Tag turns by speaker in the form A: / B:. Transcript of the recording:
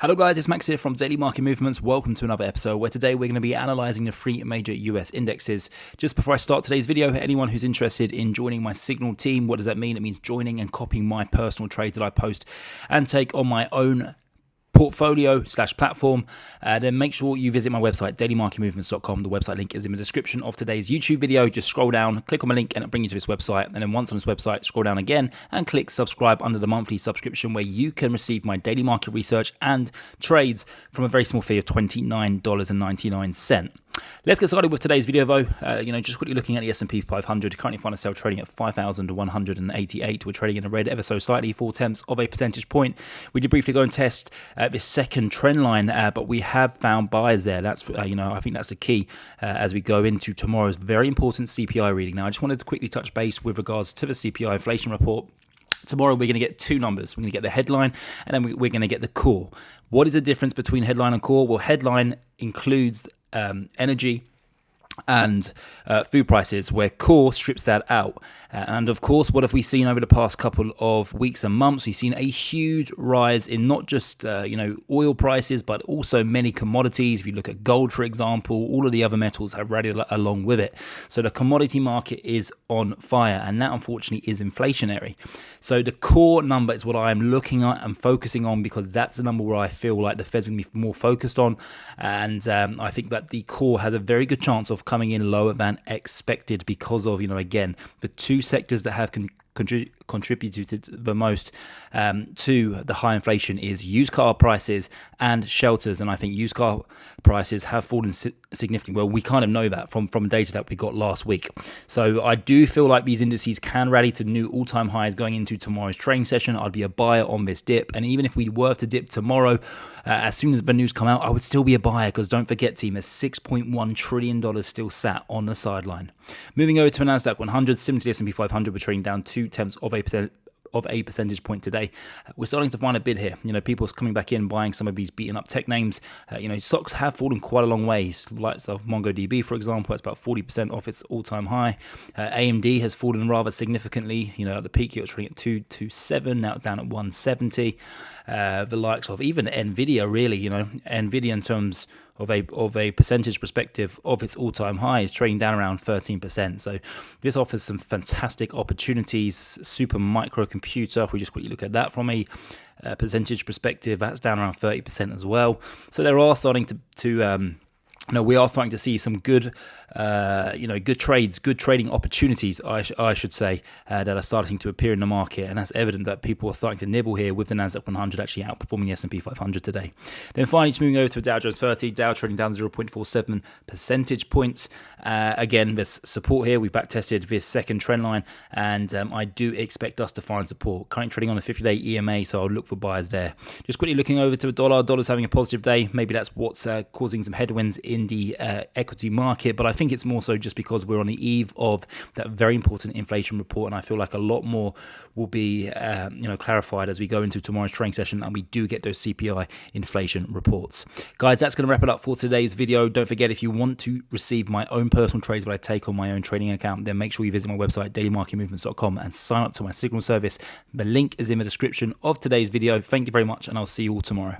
A: Hello guys, it's Max here from Daily Market Movements. Welcome to another episode where today we're going to be analysing the three major US indexes. Just before I start today's video, anyone who's interested in joining my Signal team, what does that mean? It means joining and copying my personal trades that I post and take on my own portfolio/platform, then make sure you visit my website dailymarketmovements.com. The website link is in the description of today's YouTube video. Just scroll down, click on my link and it'll bring you to this website, and then once on this website scroll down again and click subscribe under the monthly subscription, where you can receive my daily market research and trades from a very small fee of $29.99. Let's get started with today's video though. Just quickly looking at the S&P 500, currently find ourselves trading at 5,188. We're trading in the red ever so slightly, 0.4 of a percentage point. We did briefly go and test this second trend line, but we have found buyers there. That's I think that's the key as we go into tomorrow's very important CPI reading. Now, I just wanted to quickly touch base with regards to the CPI inflation report. Tomorrow we're going to get two numbers. We're going to get the headline and then we're going to get the core. What is the difference between headline and core? Well, headline includes energy and food prices, where core strips that out. And of course, what have we seen over the past couple of weeks and months? We've seen a huge rise in not just oil prices, but also many commodities. If you look at gold, for example, all of the other metals have rallied along with it. So the commodity market is on fire, and that unfortunately is inflationary. So the core number is what I'm looking at and focusing on, because that's the number where I feel like the Fed's going to be more focused on. And I think that the core has a very good chance of coming in lower than expected because of, again, the two sectors that have contributed the most to the high inflation is used car prices and shelters. And I think used car prices have fallen significantly. Well, we kind of know that from data that we got last week. So I do feel like these indices can rally to new all-time highs going into tomorrow's trading session. I'd be a buyer on this dip. And even if we were to dip tomorrow, as soon as the news come out, I would still be a buyer, because don't forget, team, there's $6.1 trillion still sat on the sideline. Moving over to the Nasdaq100, similar to the S&P 500, we're trading down 0.2% of a percentage point today. We're starting to find a bid here. People's coming back in, buying some of these beaten up tech names. Stocks have fallen quite a long way. Like MongoDB, for example, that's about 40% off its all-time high. AMD has fallen rather significantly. At the peak, it was trading at 227, now it's down at 170. The likes of even Nvidia, really, Nvidia in terms of a percentage perspective of its all-time high is trading down around 13%. So this offers some fantastic opportunities. Super microcomputer, if we just quickly look at that from a percentage perspective, that's down around 30% as well. So there are starting we are starting to see some good, good trades, good trading opportunities, I should say, that are starting to appear in the market, and that's evident that people are starting to nibble here with the Nasdaq100 actually outperforming the S&P 500 today. Then finally, just moving over to the DowJones30, Dow trading down 0.47 percentage points. Again, there's support here. We backtested this second trend line, and I do expect us to find support. Currently trading on a 50-day EMA, so I'll look for buyers there. Just quickly looking over to the dollar. Dollar's having a positive day. Maybe that's what's causing some headwinds in the equity market, but I think it's more so just because we're on the eve of that very important inflation report, and I feel like a lot more will be clarified as we go into tomorrow's trading session and we do get those CPI inflation reports. Guys, that's going to wrap it up for today's video. Don't forget, if you want to receive my own personal trades that I take on my own trading account, then make sure you visit my website dailymarketmovements.com and sign up to my Signal service. The link is in the description of today's video. Thank you very much, and I'll see you all tomorrow.